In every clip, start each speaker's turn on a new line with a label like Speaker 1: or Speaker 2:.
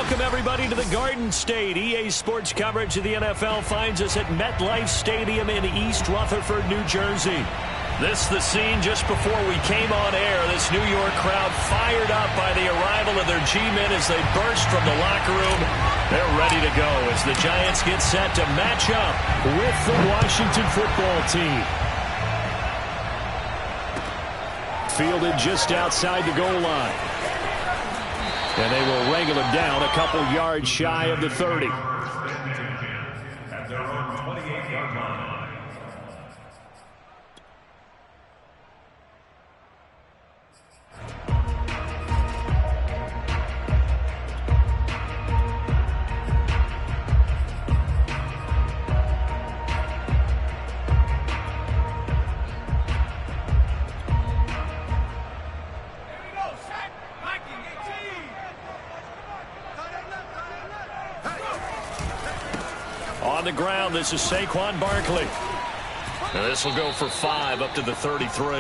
Speaker 1: Welcome, everybody, to the Garden State. EA Sports coverage of the NFL finds us at MetLife Stadium in East Rutherford, New Jersey. This the scene just before we came on air. This New York crowd fired up by the arrival of their G-men as they burst from the locker room. They're ready to go as the Giants get set to match up with the Washington football team. Fielded just outside the goal line. And they will wrangle him down a couple yards shy of the 30. At their own 28-yard line. On the ground, this is Saquon Barkley. And this will go for 5 up to the 33.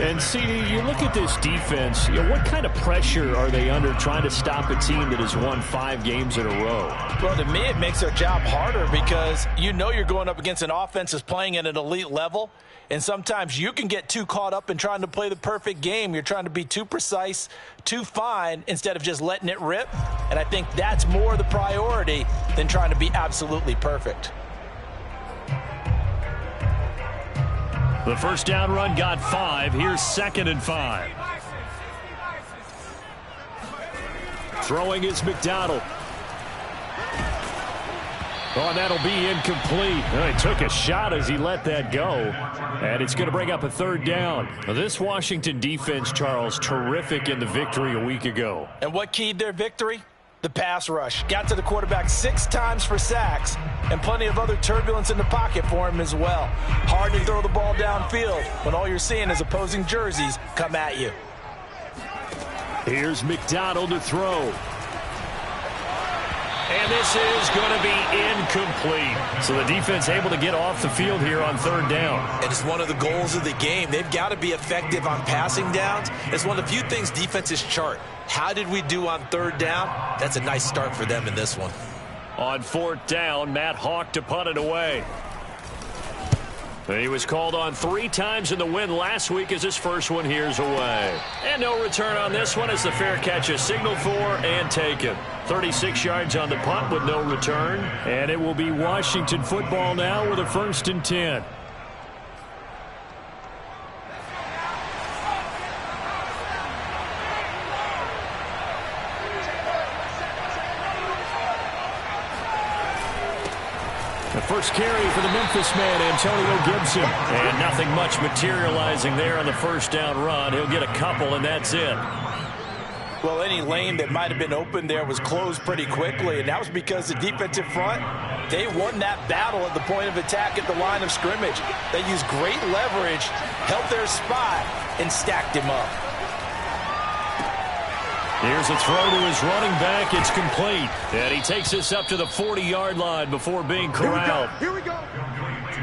Speaker 1: And, CD, you look at this defense, what kind of pressure are they under trying to stop a team that has won 5 games in a row?
Speaker 2: Well, to me, it makes their job harder because you know you're going up against an offense that's playing at an elite level. And sometimes you can get too caught up in trying to play the perfect game. You're trying to be too precise, too fine, instead of just letting it rip. And I think that's more the priority than trying to be absolutely perfect.
Speaker 1: The first down run got 5. Here's 2nd and 5. Throwing is McDonald. Oh, and that'll be incomplete. He took a shot as he let that go. And it's going to bring up a 3rd down. This Washington defense, Charles, terrific in the victory a week ago.
Speaker 2: And what keyed their victory? The pass rush. Got to the quarterback 6 times for sacks, and plenty of other turbulence in the pocket for him as well. Hard to throw the ball downfield when all you're seeing is opposing jerseys come at you.
Speaker 1: Here's McDonald to throw. And this is going to be incomplete. So the defense able to get off the field here on 3rd down.
Speaker 3: And it's one of the goals of the game. They've got to be effective on passing downs. It's one of the few things defenses chart. How did we do on 3rd down? That's a nice start for them in this one.
Speaker 1: On 4th down, Matt Hawk to punt it away. He was called on 3 times in the win last week as his first one here's away. And no return on this one as the fair catch is signaled for and taken. 36 yards on the punt with no return. And it will be Washington football now with a 1st and 10. The first carry for the Memphis man, Antonio Gibson. And nothing much materializing there on the 1st down run. He'll get a couple, and that's it.
Speaker 2: Well, any lane that might have been open there was closed pretty quickly, and that was because the defensive front, they won that battle at the point of attack at the line of scrimmage. They used great leverage, held their spot, and stacked him up.
Speaker 1: Here's a throw to his running back. It's complete. And he takes this up to the 40-yard line before being corralled.
Speaker 2: Here we go.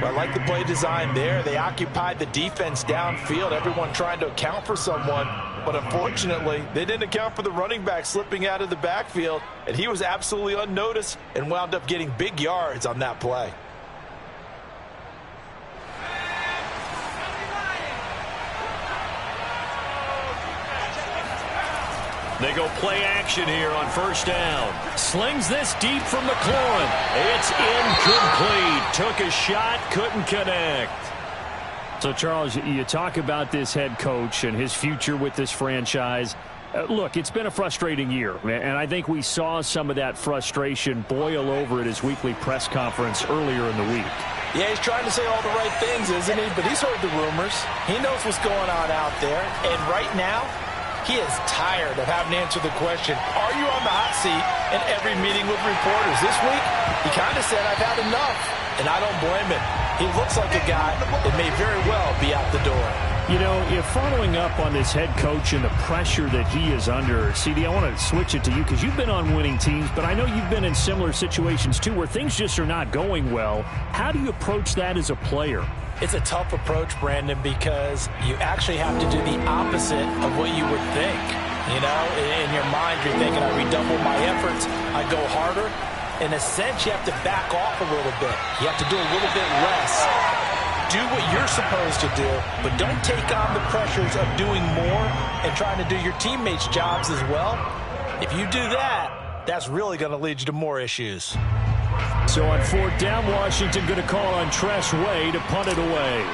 Speaker 2: Well, I like the play design there. They occupied the defense downfield, everyone trying to account for someone. But unfortunately, they didn't account for the running back slipping out of the backfield. And he was absolutely unnoticed and wound up getting big yards on that play.
Speaker 1: They go play action here on 1st down. Slings this deep from McLaurin. It's incomplete. Took a shot, couldn't connect. So, Charles, you talk about this head coach and his future with this franchise. Look, it's been a frustrating year, and I think we saw some of that frustration boil over at his weekly press conference earlier in the week.
Speaker 2: Yeah, he's trying to say all the right things, isn't he? But he's heard the rumors. He knows what's going on out there. And right now, he is tired of having to answer the question, are you on the hot seat in every meeting with reporters? This week, he kind of said, I've had enough, and I don't blame him. He looks like a guy that may very well be out the door.
Speaker 1: You know, if following up on this head coach and the pressure that he is under, CD, I want to switch it to you because you've been on winning teams, but I know you've been in similar situations too where things just are not going well. How do you approach that as a player?
Speaker 2: It's a tough approach, Brandon, because you actually have to do the opposite of what you would think. You know, in your mind, you're thinking, I redouble my efforts, I go harder. In a sense, you have to back off a little bit. You have to do a little bit less. Do what you're supposed to do, but don't take on the pressures of doing more and trying to do your teammates' jobs as well. If you do that, that's really going to lead you to more issues.
Speaker 1: So on 4th down, Washington going to call on Tress Way to punt it away.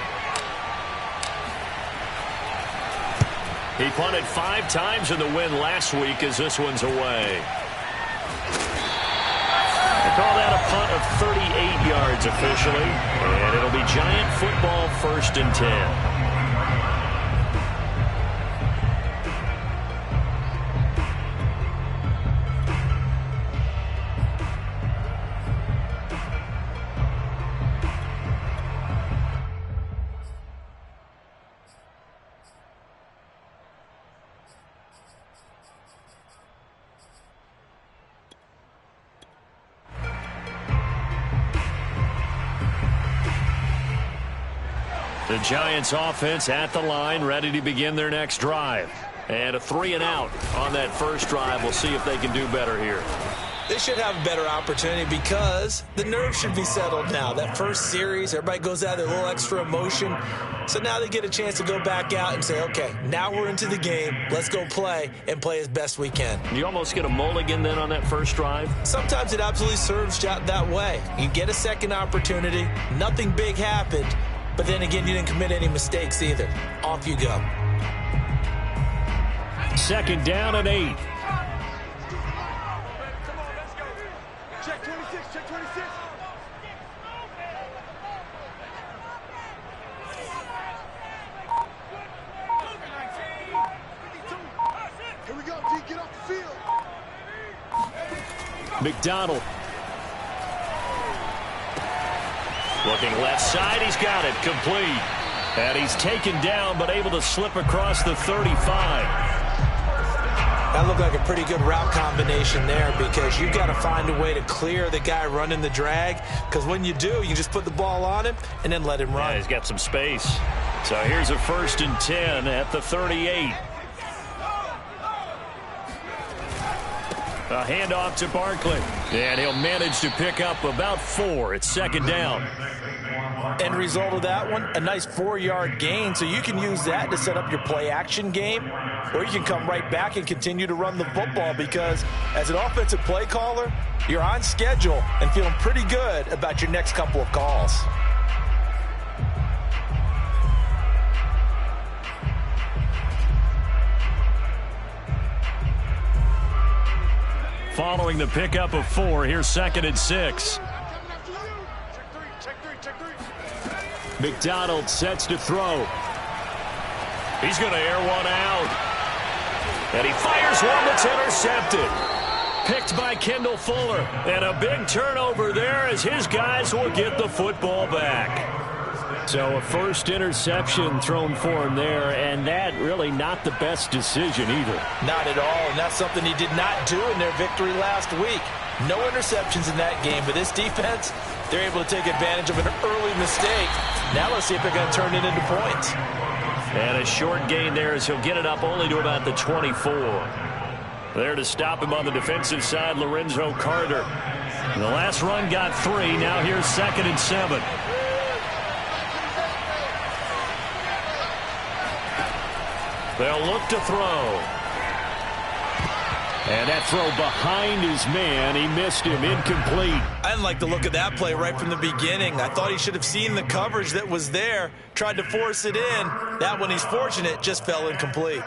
Speaker 1: He punted 5 times in the win last week as this one's away. They call that a punt of 38 yards officially, and it'll be Giant football 1st and 10. The Giants offense at the line, ready to begin their next drive. And a 3-and-out on that first drive. We'll see if they can do better here.
Speaker 3: They should have a better opportunity because the nerves should be settled now. That first series, everybody goes out with a little extra emotion. So now they get a chance to go back out and say, okay, now we're into the game. Let's go play and play as best we can.
Speaker 1: You almost get a mulligan then on that first drive?
Speaker 3: Sometimes it absolutely serves that way. You get a second opportunity. Nothing big happened. But then again, you didn't commit any mistakes either. Off you go.
Speaker 1: 2nd down and 8.
Speaker 4: Check 26, check 26. Here we go, D, get off the field.
Speaker 1: McDonald. Looking left side, he's got it, complete. And he's taken down, but able to slip across the 35.
Speaker 3: That looked like a pretty good route combination there because you've got to find a way to clear the guy running the drag, because when you do, you just put the ball on him and then let him run.
Speaker 1: Yeah, he's got some space. So here's a 1st and 10 at the 38. A handoff to Barkley. And he'll manage to pick up about 4. It's 2nd down.
Speaker 2: End result of that one, a nice 4-yard gain, so you can use that to set up your play-action game, or you can come right back and continue to run the football because as an offensive play caller, you're on schedule and feeling pretty good about your next couple of calls.
Speaker 1: Following the pickup of 4, here's 2nd and 6. McDonald sets to throw. He's going to air one out. And he fires one that's intercepted. Picked by Kendall Fuller. And a big turnover there as his guys will get the football back. So a first interception thrown for him there, and that really not the best decision either.
Speaker 2: Not at all, and that's something he did not do in their victory last week. No interceptions in that game, but this defense, they're able to take advantage of an early mistake. Now let's see if they're going to turn it into points.
Speaker 1: And a short gain there as he'll get it up only to about the 24. There to stop him on the defensive side, Lorenzo Carter. The last run got 3. Now here's 2nd and 7. They'll look to throw. And that throw behind his man. He missed him. Incomplete.
Speaker 3: I didn't like the look of that play right from the beginning. I thought he should have seen the coverage that was there, tried to force it in. That one, he's fortunate, just fell incomplete.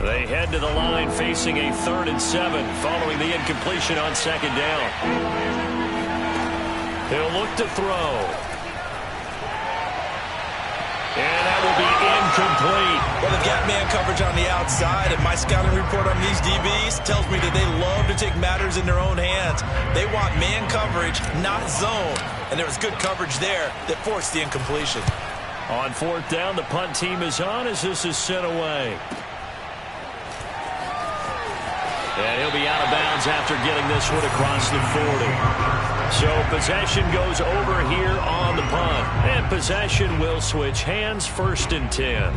Speaker 1: They head to the line facing a 3rd and 7 following the incompletion on 2nd down. He'll look to throw. And that will be incomplete.
Speaker 3: Well, they've got man coverage on the outside, and my scouting report on these DBs tells me that they love to take matters in their own hands. They want man coverage, not zone. And there was good coverage there that forced the incompletion.
Speaker 1: On 4th down, the punt team is on as this is sent away. And he'll be out yards after getting this one across the 40. So possession goes over here on the punt. And possession will switch hands, 1st and 10.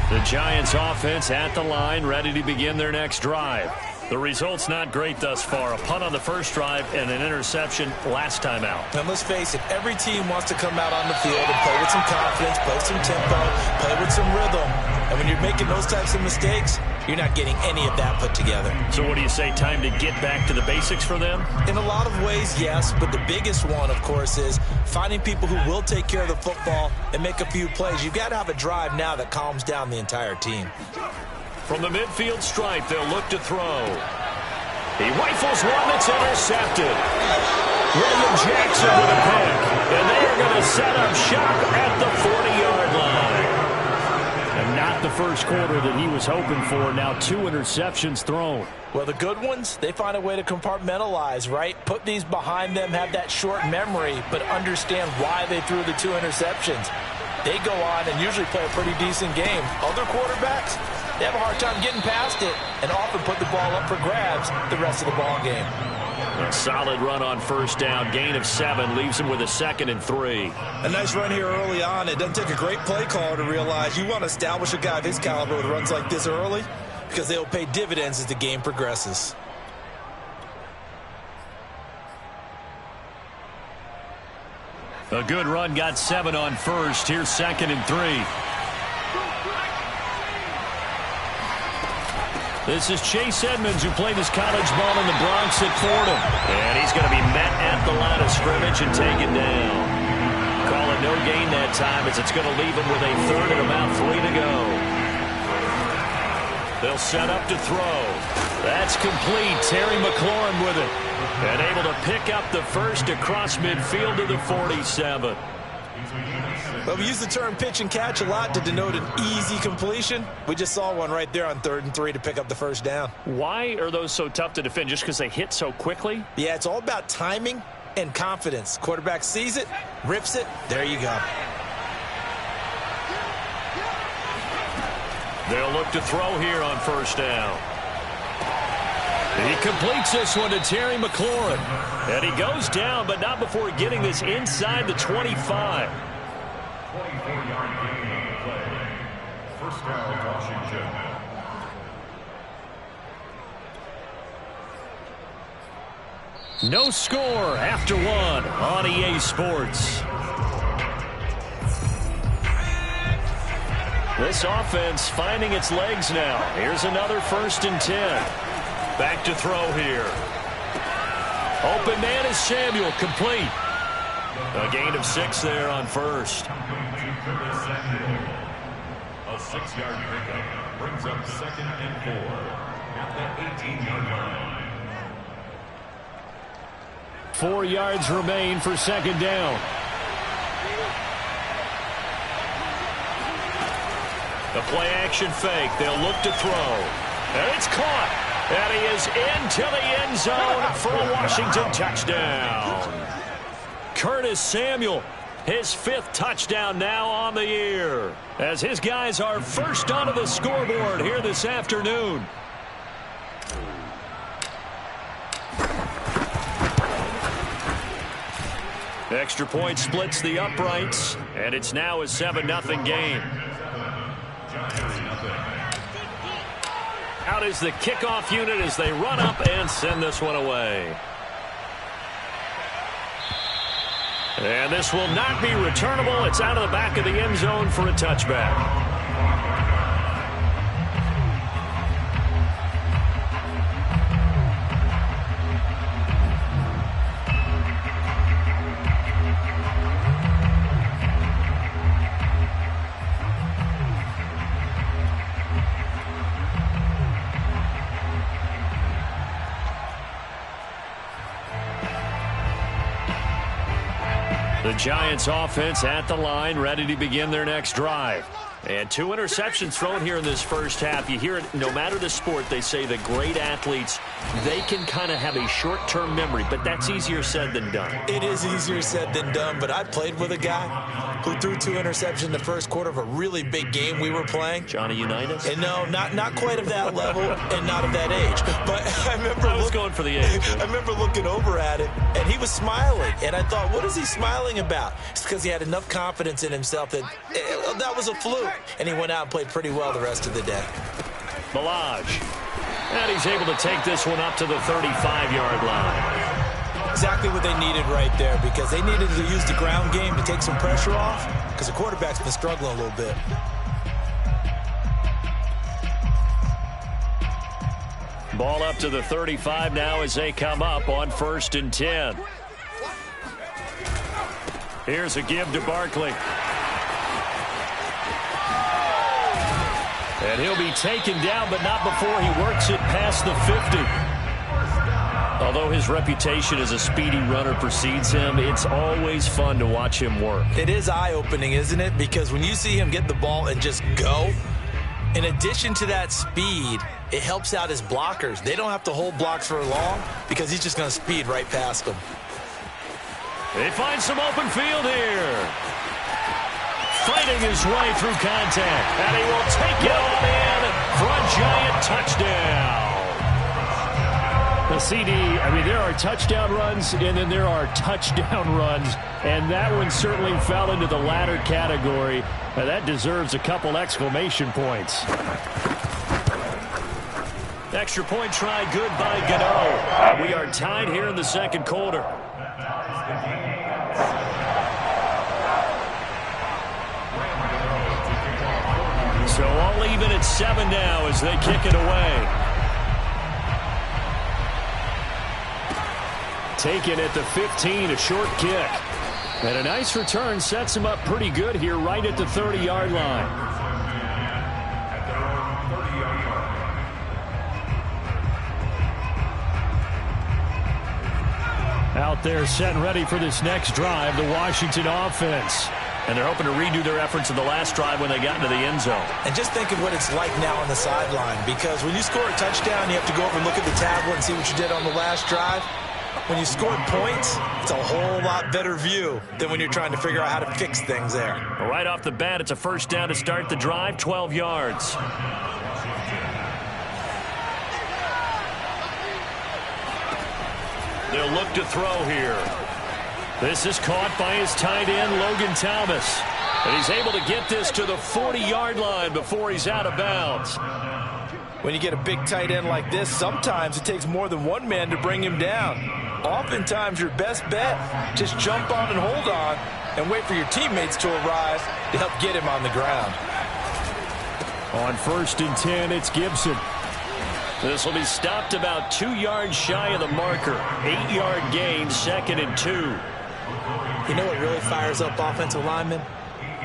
Speaker 1: The Giants offense at the line, ready to begin their next drive. The result's not great thus far. A punt on the first drive and an interception last time out.
Speaker 3: And let's face it, every team wants to come out on the field and play with some confidence, play with some tempo, play with some rhythm. And when you're making those types of mistakes, you're not getting any of that put together.
Speaker 1: So what do you say, time to get back to the basics for them?
Speaker 3: In a lot of ways, yes, but the biggest one, of course, is finding people who will take care of the football and make a few plays. You've got to have a drive now that calms down the entire team.
Speaker 1: From the midfield stripe, they'll look to throw. He rifles one that's intercepted. William Jackson with a pick. And they are going to set up shop at the 40-yard line. And not the first quarter that he was hoping for. Now 2 interceptions thrown.
Speaker 2: Well, the good ones, they find a way to compartmentalize, right? Put these behind them, have that short memory, but understand why they threw the 2 interceptions. They go on and usually play a pretty decent game. Other quarterbacks, they have a hard time getting past it and often put the ball up for grabs the rest of the ball game.
Speaker 1: A solid run on first down. Gain of 7 leaves him with a 2nd and 3.
Speaker 3: A nice run here early on. It doesn't take a great play caller to realize you want to establish a guy of his caliber with runs like this early because they'll pay dividends as the game progresses.
Speaker 1: A good run, got 7 on first. Here's 2nd and 3. This is Chase Edmonds, who played his college ball in the Bronx at Fordham. And he's going to be met at the line of scrimmage and taken down. Call it no gain that time, as it's going to leave him with a 3rd and about 3 to go. They'll set up to throw. That's complete. Terry McLaurin with it. And able to pick up the first across midfield to the 47.
Speaker 3: Well, we use the term pitch and catch a lot to denote an easy completion. We just saw one right there on 3rd and 3 to pick up the first down.
Speaker 1: Why are those so tough to defend? Just because they hit so quickly?
Speaker 3: Yeah, it's all about timing and confidence. Quarterback sees it, rips it, there you go.
Speaker 1: They'll look to throw here on first down. He completes this one to Terry McLaurin. And he goes down, but not before getting this inside the 25.
Speaker 5: 24-yard gain on the play. First down, Washington.
Speaker 1: No score after 1 on EA Sports. This offense finding its legs now. Here's another 1st and 10. Back to throw here. Open man is Samuel, complete. A gain of 6 there on first.
Speaker 5: A 6-yard pickup brings up 2nd and 4 at the 18-yard line.
Speaker 1: 4 yards remain for 2nd down. The play action fake. They'll look to throw. And it's caught. And he is into the end zone for a Washington touchdown. Curtis Samuel, his 5th touchdown now on the year, as his guys are first onto the scoreboard here this afternoon. Extra point splits the uprights, and it's now a 7-0 game. Out is the kickoff unit as they run up and send this one away. And this will not be returnable. It's out of the back of the end zone for a touchback. The Giants offense at the line, ready to begin their next drive. And 2 interceptions thrown here in this first half. You hear it, no matter the sport, they say the great athletes, they can kind of have a short-term memory, but that's easier said than done.
Speaker 3: It is easier said than done, but I played with a guy who threw 2 interceptions in the first quarter of a really big game we were playing.
Speaker 1: Johnny Unitas?
Speaker 3: And no, not quite of that level and not of that age. But I was
Speaker 1: going for the age.
Speaker 3: I remember looking over at him, and he was smiling. And I thought, what is he smiling about? It's because he had enough confidence in himself that that was a fluke. And he went out and played pretty well the rest of the day.
Speaker 1: Milage. And he's able to take this one up to the 35-yard line.
Speaker 3: Exactly what they needed right there, because they needed to use the ground game to take some pressure off, because the quarterback's been struggling a little bit.
Speaker 1: Ball up to the 35 now as they come up on 1st and 10. Here's a give to Barkley. And he'll be taken down, but not before he works it past the 50. Although his reputation as a speedy runner precedes him, it's always fun to watch him work.
Speaker 3: It is eye-opening, isn't it? Because when you see him get the ball and just go, in addition to that speed, it helps out his blockers. They don't have to hold blocks for long because he's just going to speed right past them.
Speaker 1: They find some open field here. Fighting his way through contact, and he will take it on in for a giant touchdown. The CD, I mean, there are touchdown runs, and then there are touchdown runs, and that one certainly fell into the latter category. Now, that deserves a couple exclamation points. Extra point try good by Gano. We are tied here in the second quarter. So all even at 7 now as they kick it away. Taken at the 15, a short kick. And a nice return sets him up pretty good here right at the 30-yard line. Out there set and ready for this next drive, the Washington offense. And they're hoping to redo their efforts in the last drive when they got into the end zone.
Speaker 3: And just think of what it's like now on the sideline, because when you score a touchdown, you have to go over and look at the tablet and see what you did on the last drive. When you scored points, it's a whole lot better view than when you're trying to figure out how to fix things there.
Speaker 1: Well, right off the bat, it's a first down to start the drive, 12 yards. They'll look to throw here. This is caught by his tight end, Logan Thomas. And he's able to get this to the 40-yard line before he's out of bounds.
Speaker 2: When you get a big tight end like this, sometimes it takes more than one man to bring him down. Oftentimes, your best bet, just jump on and hold on and wait for your teammates to arrive to help get him on the ground.
Speaker 1: On 1st and 10, it's Gibson. This will be stopped about 2 yards shy of the marker. 8-yard gain, 2nd and 2.
Speaker 3: You know what really fires up offensive linemen?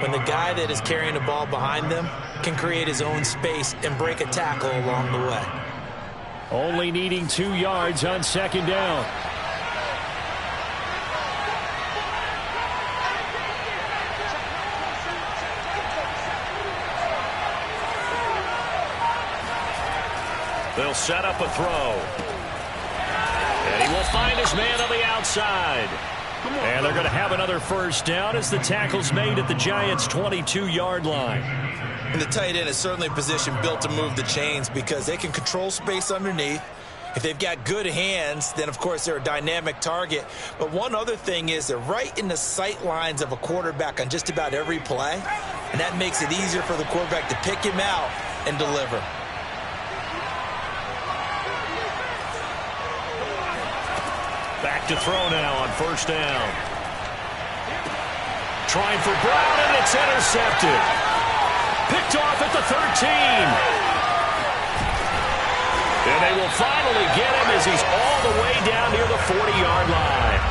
Speaker 3: When the guy that is carrying the ball behind them can create his own space and break a tackle along the way.
Speaker 1: Only needing 2 yards on 2nd down. They'll set up a throw. And he will find his man on the outside. And they're going to have another first down as the tackle's made at the Giants' 22-yard line.
Speaker 3: And the tight end is certainly a position built to move the chains because they can control space underneath. If they've got good hands, then, of course, they're a dynamic target. But one other thing is they're right in the sight lines of a quarterback on just about every play. And that makes it easier for the quarterback to pick him out and deliver.
Speaker 1: Back to throw now on 1st down. Trying for Brown, and it's intercepted. Picked off at the 13. And they will finally get him as he's all the way down near the 40-yard line.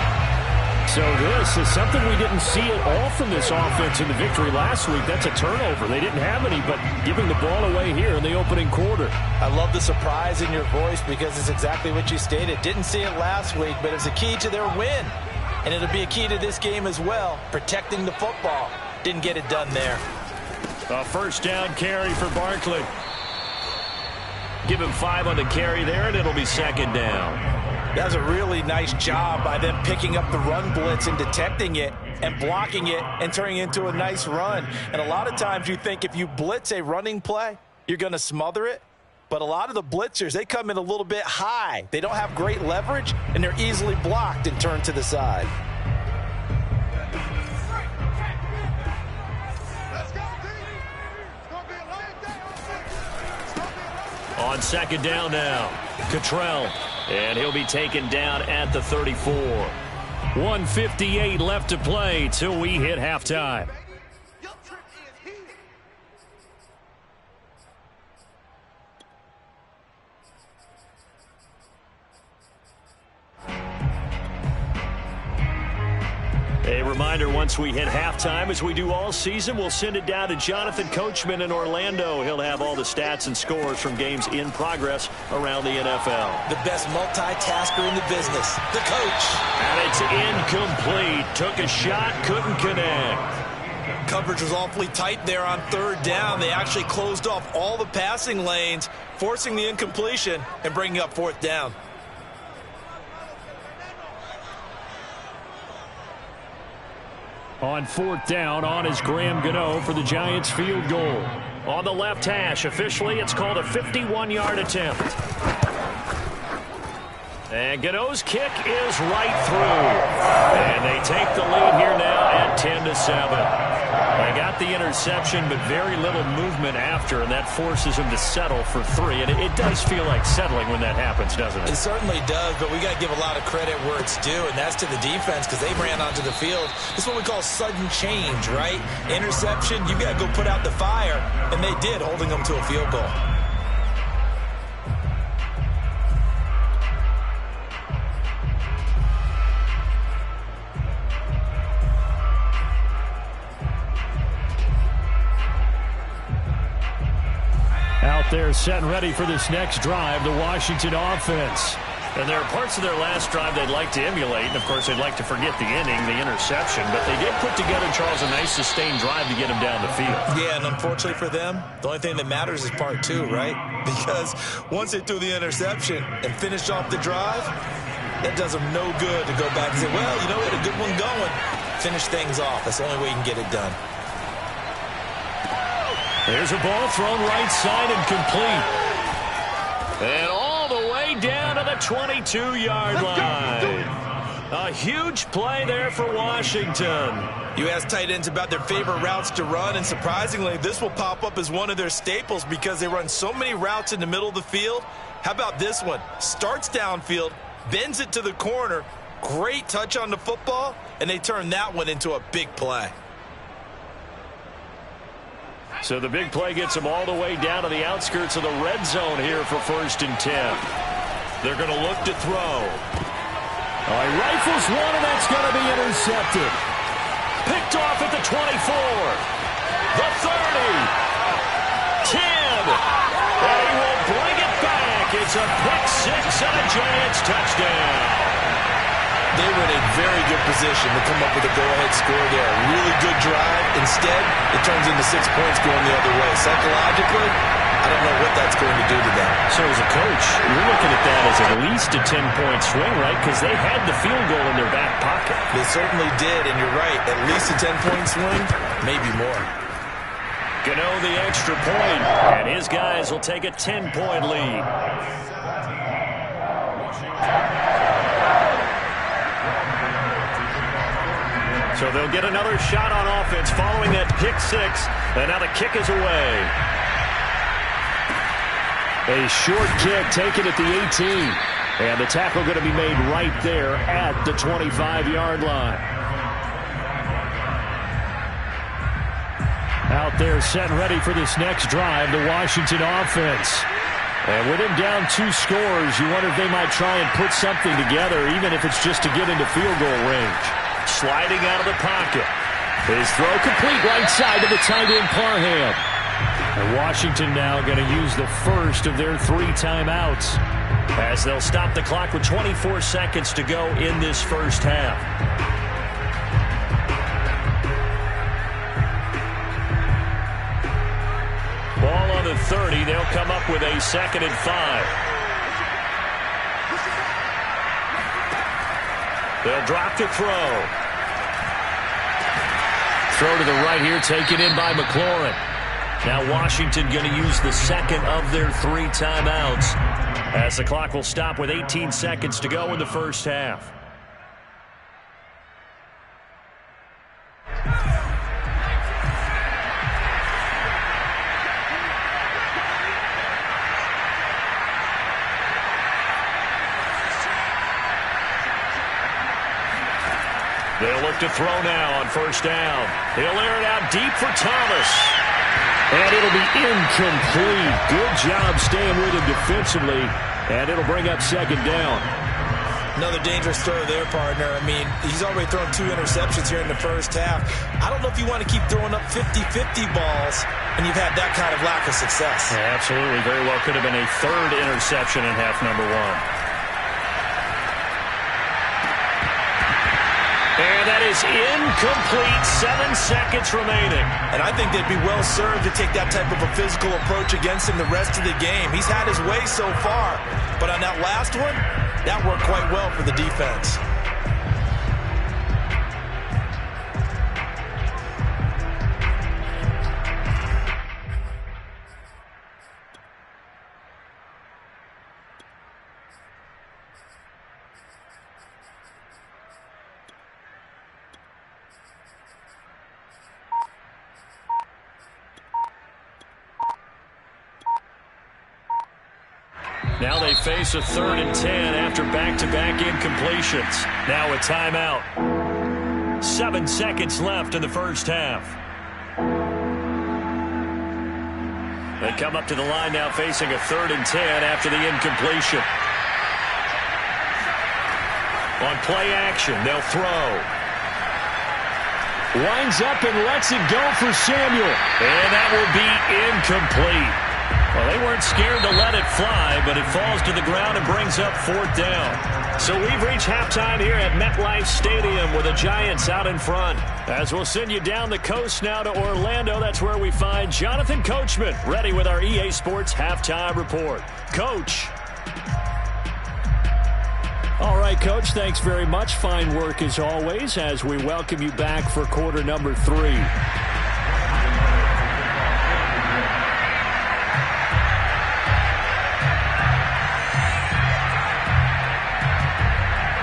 Speaker 1: So this is something we didn't see at all from this offense in the victory last week. That's a turnover. They didn't have any, but giving the ball away here in the opening quarter.
Speaker 2: I love the surprise in your voice because it's exactly what you stated. Didn't see it last week, but it's a key to their win. And it'll be a key to this game as well, protecting the football. Didn't get it done there.
Speaker 1: A first down carry for Barkley. Give him 5 on the carry there, and it'll be second down.
Speaker 2: That was a really nice job by them picking up the run blitz and detecting it and blocking it and turning it into a nice run. And a lot of times you think if you blitz a running play, you're going to smother it. But a lot of the blitzers, they come in a little bit high. They don't have great leverage, and they're easily blocked and turned to the side.
Speaker 1: On second down now, Cottrell, and he'll be taken down at the 34. 1:58 left to play till we hit halftime. A reminder, once we hit halftime, as we do all season, we'll send it down to Jonathan Coachman in Orlando. He'll have all the stats and scores from games in progress around the NFL.
Speaker 3: The best multitasker in the business, the coach.
Speaker 1: And it's incomplete. Took a shot, couldn't connect.
Speaker 3: Coverage was awfully tight there on third down. They actually closed off all the passing lanes, forcing the incompletion and bringing up fourth down.
Speaker 1: On fourth down, on is Graham Gano for the Giants field goal. On the left hash, officially it's called a 51-yard attempt. And Gano's kick is right through. And they take the lead here now at 10-7. They got the interception, but very little movement after, and that forces him to settle for 3. And it does feel like settling when that happens, doesn't it?
Speaker 3: It certainly does, but we got to give a lot of credit where it's due, and that's to the defense because they ran onto the field. This is what we call sudden change, right? Interception, you got to go put out the fire, and they did, holding them to a field goal.
Speaker 1: Out there set and ready for this next drive, the Washington offense. And there are parts of their last drive they'd like to emulate. And, of course, they'd like to forget the inning, the interception. But they did put together, Charles, a nice sustained drive to get him down the field.
Speaker 3: Yeah, and unfortunately for them, the only thing that matters is part 2, right? Because once they threw the interception and finished off the drive, that does them no good to go back and say, well, you know, we had a good one going. Finish things off. That's the only way you can get it done.
Speaker 1: There's a ball thrown right side and complete. And all the way down to the 22-yard line. A huge play there for Washington.
Speaker 3: You ask tight ends about their favorite routes to run, and surprisingly, this will pop up as one of their staples because they run so many routes in the middle of the field. How about this one? Starts downfield, bends it to the corner, great touch on the football, and they turn that one into a big play.
Speaker 1: So the big play gets them all the way down to the outskirts of the red zone here for 1st and 10. They're going to look to throw. He rifles one, and that's going to be intercepted. Picked off at the 24. The 30. 10. And he will bring it back. It's a pick 6 and a Giants touchdown.
Speaker 3: They were in a very good position to come up with a go-ahead score there. A really good drive. Instead, it turns into 6 points going the other way. Psychologically, I don't know what that's going to do to them.
Speaker 1: So as a coach, you're looking at that as at least a 10-point swing, right? Because they had the field goal in their back pocket.
Speaker 3: They certainly did, and you're right. At least a 10-point swing, maybe more.
Speaker 1: Gano the extra point, and his guys will take a 10-point lead. So they'll get another shot on offense following that pick 6. And now the kick is away. A short kick taken at the 18. And the tackle going to be made right there at the 25-yard line. Out there set and ready for this next drive, the Washington offense. And with him down 2 scores, you wonder if they might try and put something together, even if it's just to get into field goal range. Sliding out of the pocket. His throw complete right side to the tight end Parham. And Washington now going to use the first of their 3 timeouts as they'll stop the clock with 24 seconds to go in this first half. stop with a 2nd and 5. They'll drop to throw. Throw to the right here, taken in by McLaurin. Now Washington going to use the second of their 3 timeouts as the clock will stop with 18 seconds to go in the first half. They'll look to throw now on first down. He'll air it out deep for Thomas. And it'll be incomplete. Good job staying with him defensively. And it'll bring up 2nd down.
Speaker 3: Another dangerous throw there, partner. I mean, he's already thrown 2 interceptions here in the first half. I don't know if you want to keep throwing up 50-50 balls when you've had that kind of lack of success.
Speaker 1: Yeah, absolutely. Very well could have been a 3rd interception in half number 1. And that is incomplete. 7 seconds remaining.
Speaker 3: And I think they'd be well served to take that type of a physical approach against him the rest of the game. He's had his way so far. But on that last one, that worked quite well for the defense.
Speaker 1: Now they face a 3rd and 10 after back-to-back incompletions. Now a timeout. 7 seconds left in the first half. They come up to the line now facing a 3rd and 10 after the incompletion. On play action, they'll throw. Winds up and lets it go for Samuel. And that will be incomplete. Well, they weren't scared to let it fly, but it falls to the ground and brings up 4th down. So we've reached halftime here at MetLife Stadium with the Giants out in front. As we'll send you down the coast now to Orlando, that's where we find Jonathan Coachman ready with our EA Sports Halftime Report. Coach. All right, Coach, thanks very much. Fine work as always as we welcome you back for quarter number 3.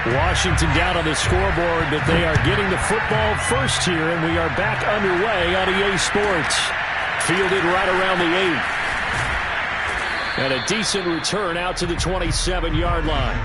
Speaker 1: Washington down on the scoreboard, but they are getting the football first here, and we are back underway on EA Sports. Fielded right around the 8. And a decent return out to the 27-yard line.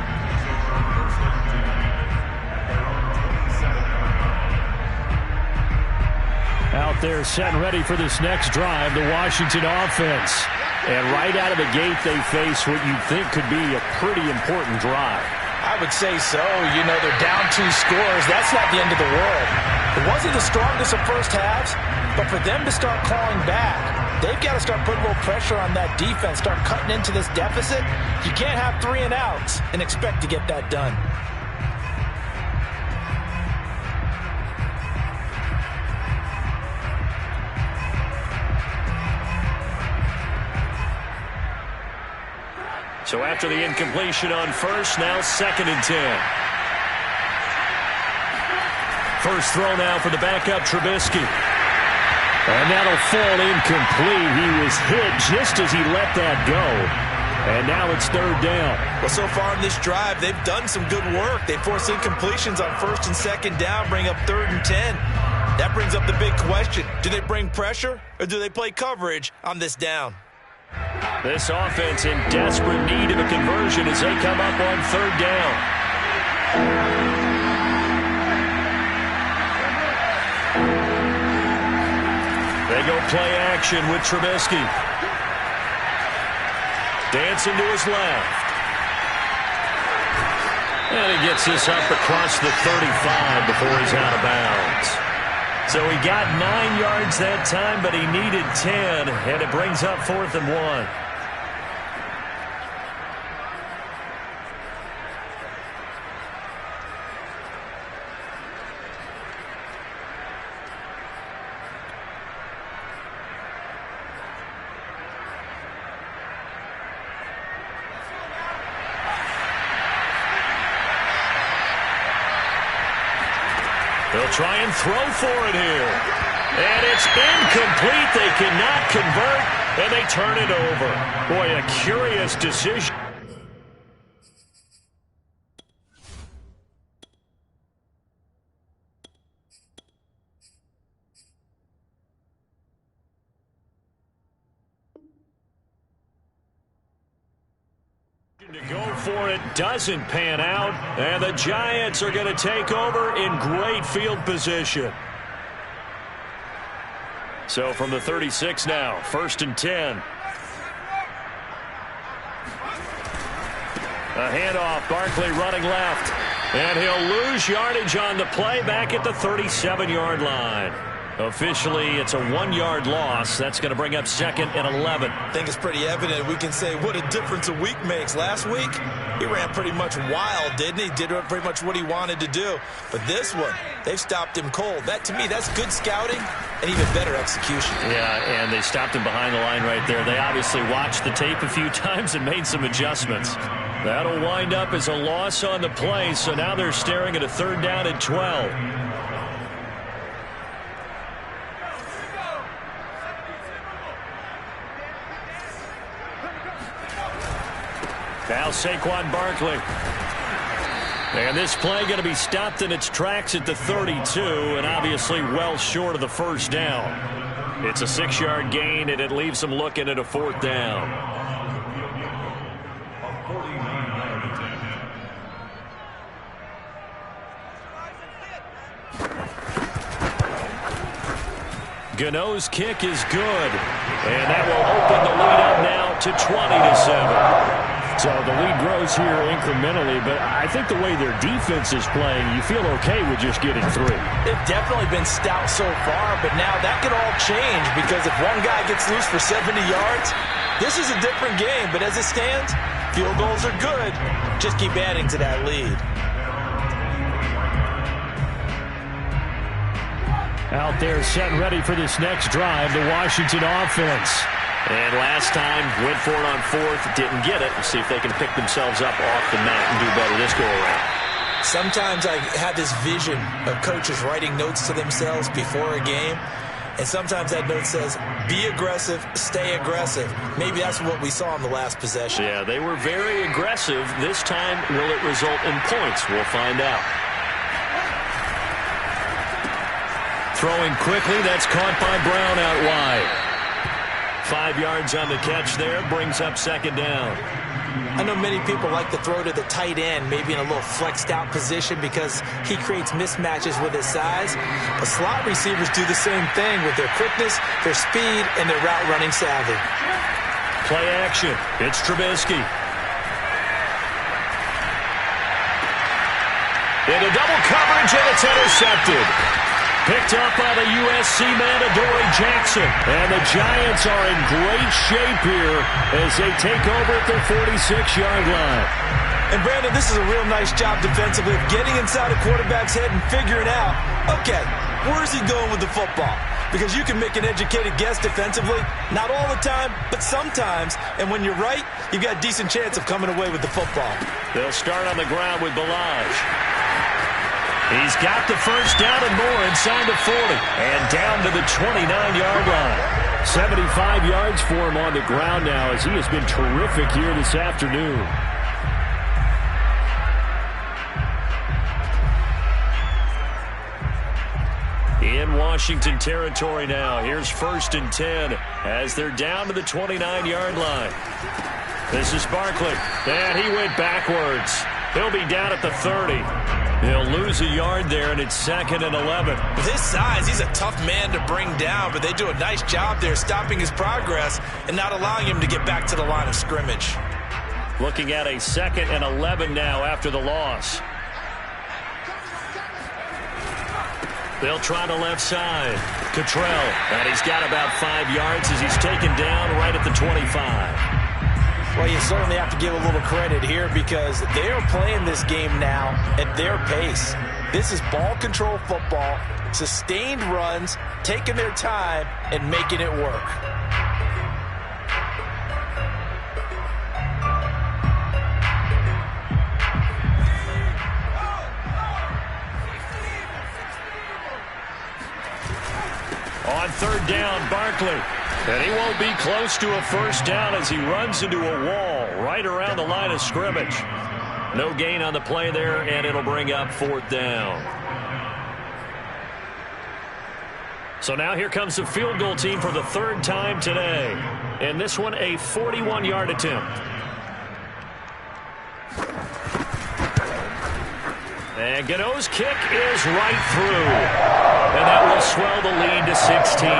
Speaker 1: Out there set and ready for this next drive, the Washington offense. And right out of the gate, they face what you think could be a pretty important drive.
Speaker 2: I would say so. You know, they're down 2 scores. That's not the end of the world. It wasn't the strongest of first halves, but for them to start clawing back, they've got to start putting a little pressure on that defense, start cutting into this deficit. You can't have 3 and outs and expect to get that done.
Speaker 1: So after the incompletion on first, now 2nd and 10. First throw now for the backup, Trubisky. And that'll fall incomplete. He was hit just as he let that go. And now it's 3rd down.
Speaker 3: Well, so far in this drive, they've done some good work. They force incompletions on 1st and 2nd down, bring up 3rd and 10. That brings up the big question. Do they bring pressure or do they play coverage on this down?
Speaker 1: This offense in desperate need of a conversion as they come up on 3rd down. They go play action with Trubisky. Dancing to his left. And he gets this up across the 35 before he's out of bounds. So he got 9 yards that time, but he needed 10, and it brings up 4th and 1. They'll try and throw for it here. And it's incomplete. They cannot convert, and they turn it over. Boy, a curious decision. To go for it doesn't pan out, and the Giants are going to take over in great field position. So from the 36 now, 1st and 10. A handoff, Barkley running left, and he'll lose yardage on the play back at the 37-yard line. Officially, it's a 1-yard loss. That's going to bring up 2nd and 11.
Speaker 3: I think it's pretty evident. We can say what a difference a week makes. Last week, he ran pretty much wild, didn't he? Did pretty much what he wanted to do. But this one, they've stopped him cold. That, to me, that's good scouting and even better execution.
Speaker 1: Yeah, and they stopped him behind the line right there. They obviously watched the tape a few times and made some adjustments. That'll wind up as a loss on the play, so now they're staring at a 3rd down and 12. Now Saquon Barkley. And this play going to be stopped in its tracks at the 32, and obviously well short of the 1st down. It's a 6-yard gain, and it leaves them looking at a 4th down. Gano's kick is good, and that will open the lead up now to 20-7. So the lead grows here incrementally, but I think the way their defense is playing, you feel okay with just getting 3.
Speaker 2: They've definitely been stout so far, but now that could all change because if one guy gets loose for 70 yards, this is a different game. But as it stands, field goals are good. Just keep adding to that lead.
Speaker 1: Out there set ready for this next drive, the Washington offense. And last time, went for it on 4th, didn't get it. Let's see if they can pick themselves up off the mat and do better this go-around.
Speaker 3: Sometimes I have this vision of coaches writing notes to themselves before a game, and sometimes that note says, be aggressive, stay aggressive. Maybe that's what we saw in the last possession.
Speaker 1: Yeah, they were very aggressive. This time, will it result in points? We'll find out. Throwing quickly, that's caught by Brown out wide. 5 yards on the catch there, brings up 2nd down.
Speaker 3: I know many people like to throw to the tight end, maybe in a little flexed out position because he creates mismatches with his size. But slot receivers do the same thing with their quickness, their speed, and their route running savvy.
Speaker 1: Play action. It's Trubisky. Into double coverage, and it's intercepted. Picked up by the USC man, Adoree Jackson. And the Giants are in great shape here as they take over at their 46-yard line.
Speaker 2: And, Brandon, this is a real nice job defensively of getting inside a quarterback's head and figuring out, okay, where's he going with the football? Because you can make an educated guess defensively. Not all the time, but sometimes. And when you're right, you've got a decent chance of coming away with the football.
Speaker 1: They'll start on the ground with Balaj. He's got the 1st down and more inside the 40 and down to the 29-yard line. 75 yards for him on the ground now as he has been terrific here this afternoon. In Washington territory now. Here's 1st and 10 as they're down to the 29-yard line. This is Barkley, and he went backwards. He'll be down at the 30. He'll lose a yard there, and it's 2nd and 11.
Speaker 3: With his size, he's a tough man to bring down, but they do a nice job there stopping his progress and not allowing him to get back to the line of scrimmage.
Speaker 1: Looking at a 2nd and 11 now after the loss. They'll try the left side. Cottrell, and he's got about 5 yards as he's taken down right at the 25.
Speaker 2: Well, you certainly have to give a little credit here because they are playing this game now at their pace. This is ball control football, sustained runs, taking their time, and making it work.
Speaker 1: On third down, Barkley. And he won't be close to a first down as he runs into a wall right around the line of scrimmage. No gain on the play there, and it'll bring up fourth down. So now here comes the field goal team for the third time today. And this one a 41-yard attempt. And Gano's kick is right through. And that will swell the lead to 16.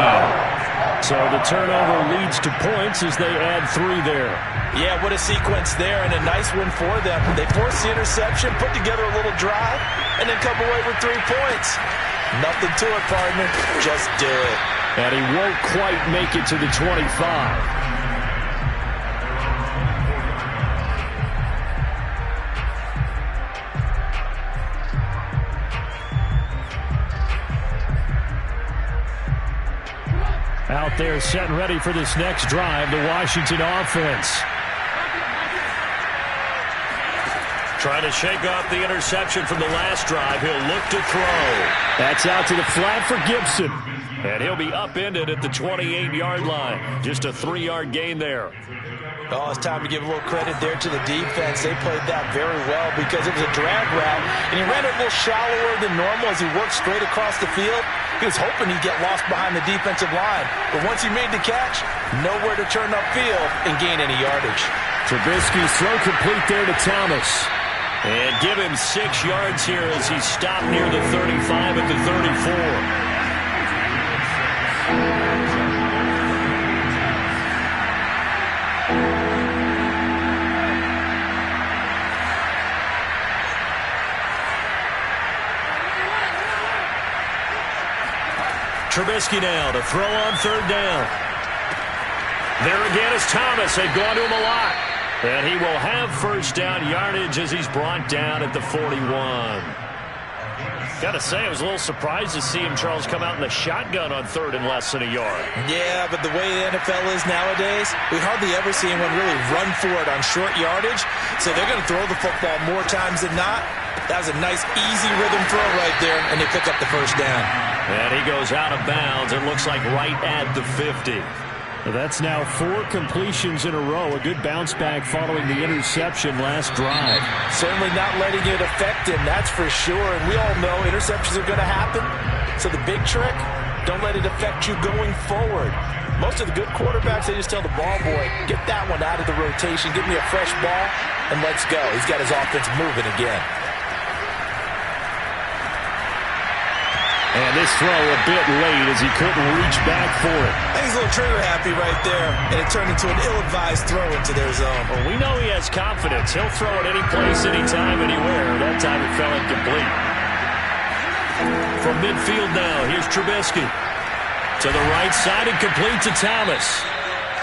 Speaker 1: So the turnover leads to points as they add 3 there.
Speaker 2: Yeah, what a sequence there, and a nice win for them. They forced the interception, put together a little drive, and then come away with 3 points. Nothing to it, partner. Just do it.
Speaker 1: And he won't quite make it to the 25. Out there set and ready for this next drive, the Washington offense. Trying to shake off the interception from the last drive. He'll look to throw. That's out to the flat for Gibson. And he'll be upended at the 28-yard line. Just a 3-yard gain there.
Speaker 2: Oh, it's time to give a little credit there to the defense. They played that very well because it was a drag route, and he ran it a little shallower than normal as he worked straight across the field. He was hoping he'd get lost behind the defensive line, but once he made the catch, nowhere to turn upfield and gain any yardage.
Speaker 1: Trubisky's throw complete there to Thomas. And give him 6 yards here as he's stopped near the 35 at the 34. Trubisky now to throw on third down. There again is Thomas. They've gone to him a lot. And he will have first down yardage as he's brought down at the 41. Got to say, I was a little surprised to see him, Charles, come out in the shotgun on third and less than a yard.
Speaker 2: Yeah, but the way the NFL is nowadays, we hardly ever see anyone really run for it on short yardage. So they're going to throw the football more times than not. That was a nice, easy rhythm throw right there, and they pick up the first down.
Speaker 1: And he goes out of bounds. It looks like right at the 50. That's now 4 completions in a row. A good bounce back following the interception last drive.
Speaker 2: Certainly not letting it affect him, that's for sure. And we all know interceptions are going to happen. So the big trick, don't let it affect you going forward. Most of the good quarterbacks, they just tell the ball boy, get that one out of the rotation, give me a fresh ball, and let's go. He's got his offense moving again.
Speaker 1: And this throw a bit late as he couldn't reach back for it.
Speaker 2: I think he's a little trigger happy right there, and it turned into an ill-advised throw into their zone.
Speaker 1: Well, we know he has confidence. He'll throw it any place, anytime, anywhere. That time it fell incomplete. From midfield now, here's Trubisky. To the right side and complete to Thomas.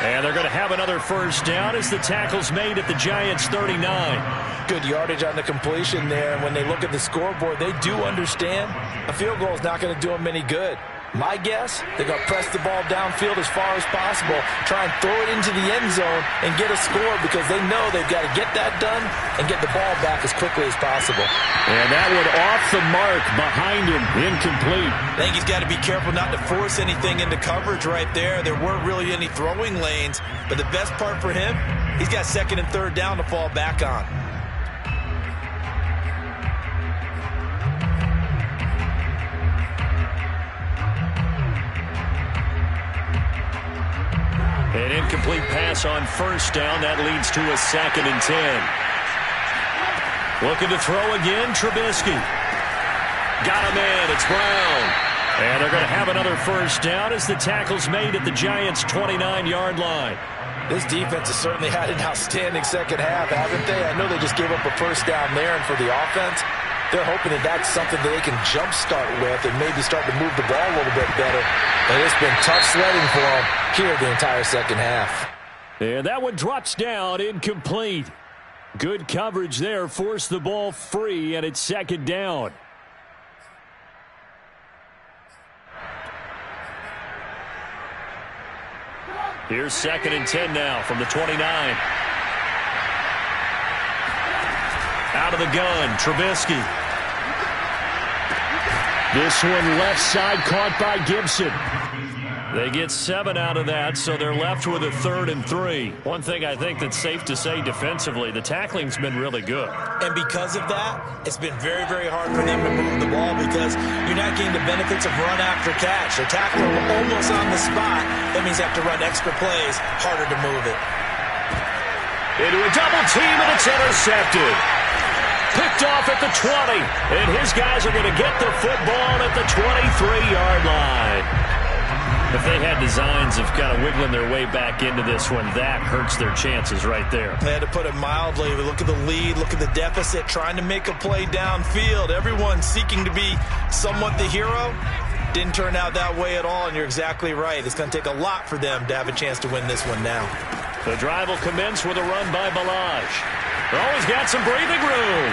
Speaker 1: And they're going to have another first down as the tackle's made at the Giants' 39.
Speaker 2: Good yardage on the completion there, and when they look at the scoreboard, they do understand a field goal is not going to do them any good. My guess, they're going to press the ball downfield as far as possible, try and throw it into the end zone and get a score because they know they've got to get that done and get the ball back as quickly as possible.
Speaker 1: And that one off the mark behind him, incomplete.
Speaker 2: I think he's got to be careful not to force anything into coverage right there. There weren't really any throwing lanes, but the best part for him, he's got second and third down to fall back on.
Speaker 1: An incomplete pass on first down. That leads to a 2nd and 10. Looking to throw again, Trubisky. Got him in. It's Brown. And they're going to have another first down as the tackle's made at the Giants' 29-yard line.
Speaker 2: This defense has certainly had an outstanding second half, haven't they? I know they just gave up a first down there, and for the offense, they're hoping that that's something that they can jumpstart with and maybe start to move the ball a little bit better. And it's been tough sledding for them here the entire second half.
Speaker 1: And that one drops down, incomplete. Good coverage there, forced the ball free, and it's second down. Here's 2nd and 10 now from the 29. Out of the gun, Trubisky. This one left side caught by Gibson. They get 7 out of that, so they're left with a 3rd and 3. One thing I think that's safe to say defensively, the tackling's been really good.
Speaker 3: And because of that, it's been very, very hard for them to move the ball because you're not getting the benefits of run after catch. They're tackling almost on the spot. That means they have to run extra plays, harder to move it.
Speaker 1: Into a double team, and it's intercepted. Picked off at the 20, and his guys are going to get the football at the 23-yard line. If they had designs of kind of wiggling their way back into this one, that hurts their chances right there.
Speaker 3: They had to put it mildly. Look at the lead, look at the deficit, trying to make a play downfield. Everyone seeking to be somewhat the hero. Didn't turn out that way at all, and you're exactly right. It's going to take a lot for them to have a chance to win this one now.
Speaker 1: The drive will commence with a run by Balazs. They've always got some breathing room.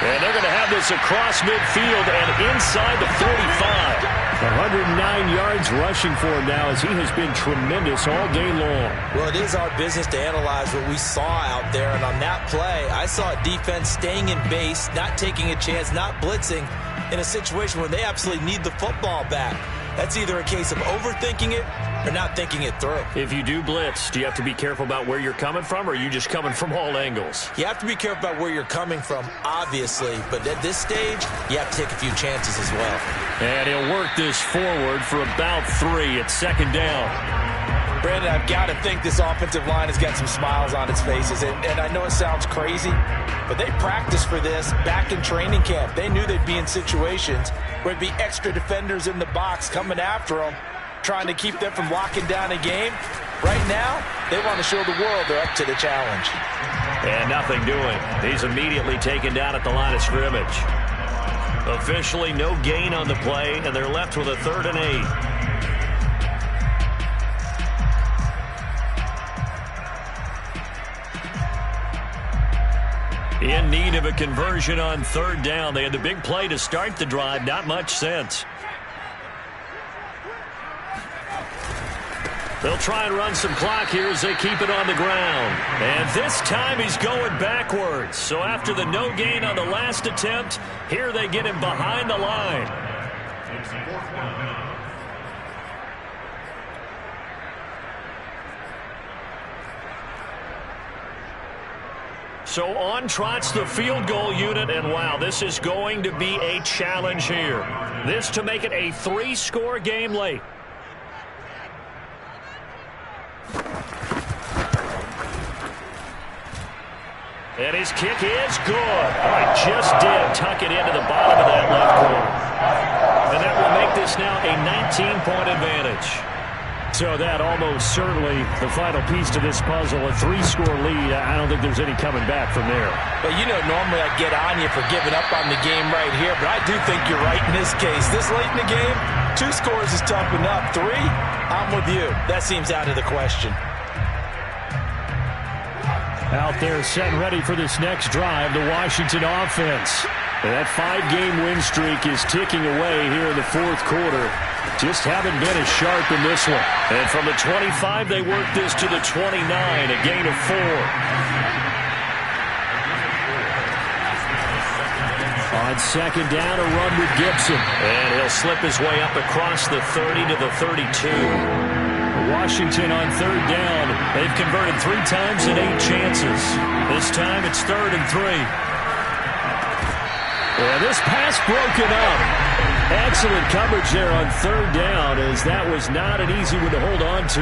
Speaker 1: And they're going to have this across midfield and inside the 45. 109 yards rushing for him now as he has been tremendous all day long.
Speaker 3: Well, it is our business to analyze what we saw out there. And on that play, I saw a defense staying in base, not taking a chance, not blitzing in a situation where they absolutely need the football back. That's either a case of overthinking it or not thinking it through.
Speaker 1: If you do blitz, do you have to be careful about where you're coming from, or are you just coming from all angles?
Speaker 3: You have to be careful about where you're coming from, obviously. But at this stage, you have to take a few chances as well.
Speaker 1: And he'll work this forward for about 3 at 2nd down.
Speaker 2: Brandon, I've got to think this offensive line has got some smiles on its faces. And I know it sounds crazy, but they practiced for this back in training camp. They knew they'd be in situations where there'd be extra defenders in the box coming after them, trying to keep them from locking down a game. Right now, they want to show the world they're up to the challenge.
Speaker 1: And nothing doing. He's immediately taken down at the line of scrimmage. Officially no gain on the play, and they're left with a 3rd and 8. In need of a conversion on 3rd down. They had the big play to start the drive. Not much sense. They'll try and run some clock here as they keep it on the ground. And this time he's going backwards. So after the no gain on the last attempt, here they get him behind the line. So on trots the field goal unit, and wow, this is going to be a challenge here. This to make it a 3-score game late. And his kick is good. Oh, he just did tuck it into the bottom of that left corner. And that will make this now a 19-point advantage. So that almost certainly the final piece to this puzzle, a 3-score lead. I don't think there's any coming back from there.
Speaker 2: But you know, normally I get on you for giving up on the game right here, but I do think you're right in this case. This late in the game, 2 scores is tough enough. 3, I'm with you. That seems out of the question.
Speaker 1: Out there set and ready for this next drive, the Washington offense. And that 5-game win streak is ticking away here in the 4th quarter. Just haven't been as sharp in this one. And from the 25, they work this to the 29, a gain of 4. On 2nd down, a run with Gibson. And he'll slip his way up across the 30 to the 32. Washington on 3rd down. They've converted 3 times in 8 chances. This time it's 3rd and 3. And this pass broken up. Excellent coverage there on 3rd down, as that was not an easy one to hold on to.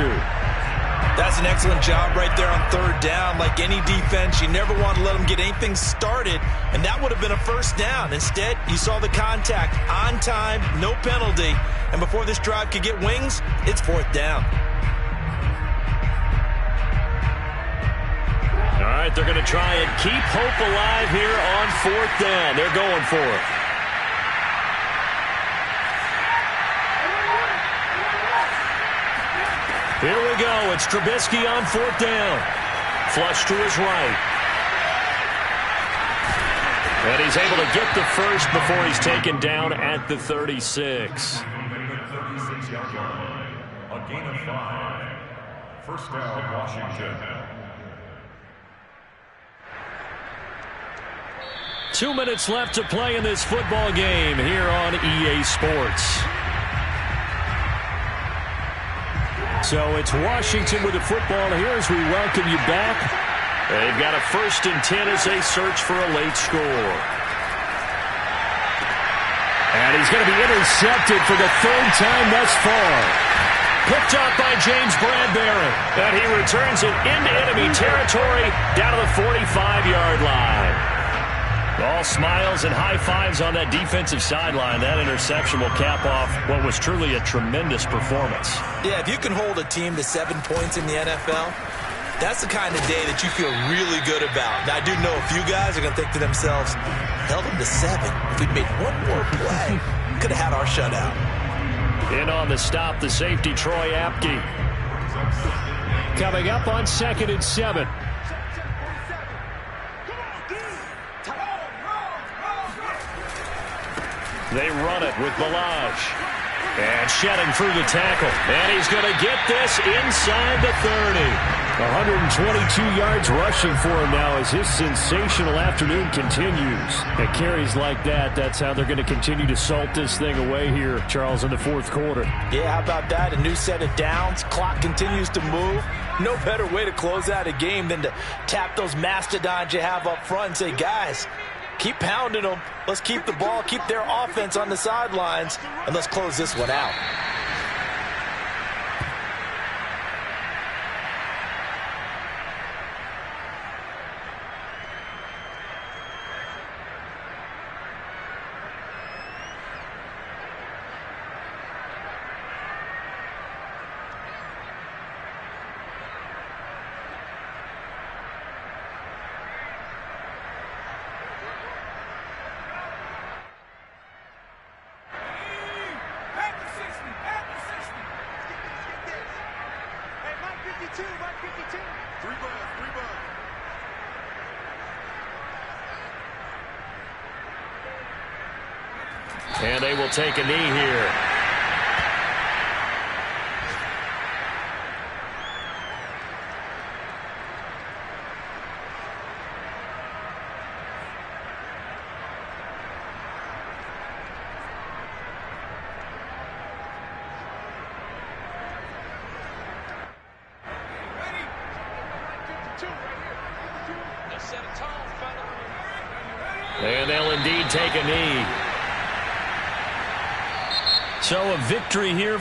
Speaker 3: That's an excellent job right there on 3rd down. Like any defense, you never want to let them get anything started, and that would have been a 1st down. Instead, you saw the contact on time, no penalty, and before this drive could get wings, it's 4th down.
Speaker 1: All right, they're going to try and keep hope alive here on 4th down. They're going for it. Here we go. It's Trubisky on 4th down. Flush to his right. And he's able to get the first before he's taken down at the 36.
Speaker 5: A gain of 5. 1st down, Washington.
Speaker 1: 2 minutes left to play in this football game here on EA Sports. So it's Washington with the football here as we welcome you back. They've got a 1st and 10 as they search for a late score. And he's going to be intercepted for the 3rd time thus far. Picked up by James Bradbury. And he returns it into enemy territory down to the 45-yard line. All smiles and high fives on that defensive sideline. That interception will cap off what was truly a tremendous performance.
Speaker 3: Yeah, if you can hold a team to 7 points in the NFL, that's the kind of day that you feel really good about. Now, I do know a few guys are going to think to themselves, held them to 7. If we'd made one more play, we could have had our shutout.
Speaker 1: In on the stop, the safety, Troy Apke. Coming up on 2nd and 7. They run it with Balaj. And shedding through the tackle. And he's going to get this inside the 30. 122 yards rushing for him now as his sensational afternoon continues. At carries like that, that's how they're going to continue to salt this thing away here, Charles, in the 4th quarter.
Speaker 2: Yeah, how about that? A new set of downs. Clock continues to move. No better way to close out a game than to tap those mastodons you have up front and say, guys, keep pounding them. Let's keep the ball, keep their offense on the sidelines, and let's close this one out.
Speaker 1: And they will take a knee here. And they'll indeed take a knee. So a victory here